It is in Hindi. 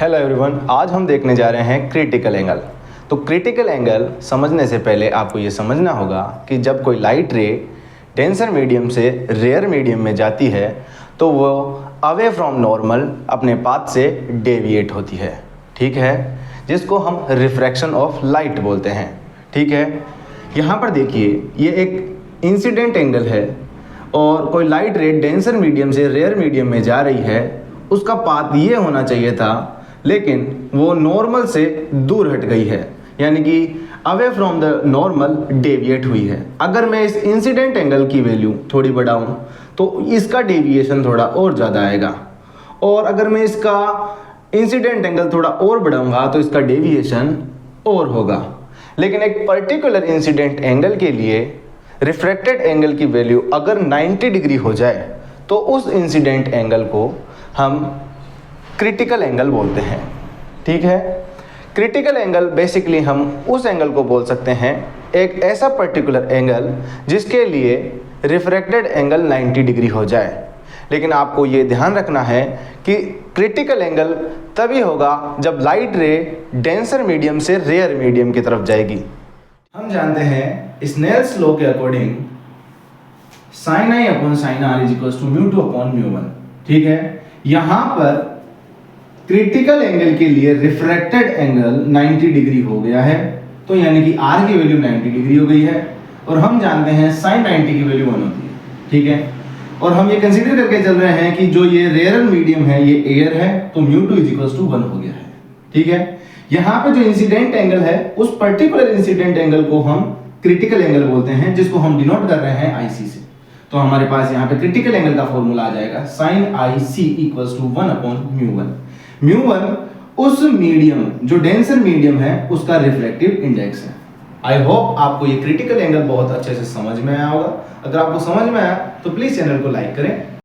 हेलो एवरीवन, आज हम देखने जा रहे हैं क्रिटिकल एंगल। तो क्रिटिकल एंगल समझने से पहले आपको ये समझना होगा कि जब कोई लाइट रे डेंसर मीडियम से रेयर मीडियम में जाती है तो वो अवे फ्रॉम नॉर्मल अपने पाथ से डेविएट होती है, ठीक है, जिसको हम रिफ्रैक्शन ऑफ लाइट बोलते हैं। ठीक है, यहाँ पर देखिए ये एक इंसिडेंट एंगल है और कोई लाइट रे डेंसर मीडियम से रेयर मीडियम में जा रही है, उसका पाथ ये होना चाहिए था, लेकिन वो नॉर्मल से दूर हट गई है, यानी कि away from the normal deviate हुई है। अगर मैं इस इंसिडेंट एंगल की वैल्यू थोड़ी बढ़ाऊं तो इसका डेविएशन थोड़ा और ज़्यादा आएगा, और अगर मैं इसका इंसिडेंट एंगल थोड़ा और बढ़ाऊंगा तो इसका डेविएशन और होगा। लेकिन एक पर्टिकुलर इंसिडेंट एंगल के लिए रिफ्रैक्टेड एंगल की वैल्यू अगर 90 डिग्री हो जाए तो उस इंसिडेंट एंगल को हम क्रिटिकल एंगल बोलते हैं। ठीक है, क्रिटिकल एंगल बेसिकली हम उस एंगल को बोल सकते हैं, एक ऐसा पर्टिकुलर एंगल जिसके लिए रिफ्रैक्टेड एंगल 90 डिग्री हो जाए। लेकिन आपको ये ध्यान रखना है कि क्रिटिकल एंगल तभी होगा जब लाइट रे डेंसर मीडियम से रेयर मीडियम की तरफ जाएगी। हम जानते हैं स्नेल्स लॉ के according sin i upon sin r is equals to μ2 upon μ1। ठीक है, यहाँ पर क्रिटिकल एंगल के लिए रिफ्रैक्टेड एंगल 90 डिग्री हो गया है, तो यानी कि r की वैल्यू 90 डिग्री हो गई है, और हम जानते हैं sin 90 की वैल्यू 1 होती है। ठीक है, और हम ये कंसीडर करके चल रहे हैं कि जो ये रेयर मीडियम है ये एयर है, तो μ2 इज इक्वल्स टू 1 हो गया है। ठीक है, यहाँ पे जो इंसिडेंट एंगल है उस पर्टिकुलर इंसिडेंट एंगल को हम क्रिटिकल एंगल बोलते हैं, जिसको हम डिनोट कर रहे हैं IC से। तो हमारे पास यहाँ पे क्रिटिकल एंगल का फॉर्मूला आ जाएगा sin IC equals to 1 upon μ1। μ1 उस मीडियम जो डेंसर मीडियम है उसका रिफ्लेक्टिव इंडेक्स है। आई होप आपको ये क्रिटिकल एंगल बहुत अच्छे से समझ में आया होगा। अगर आपको समझ में आया तो प्लीज चैनल को लाइक करें।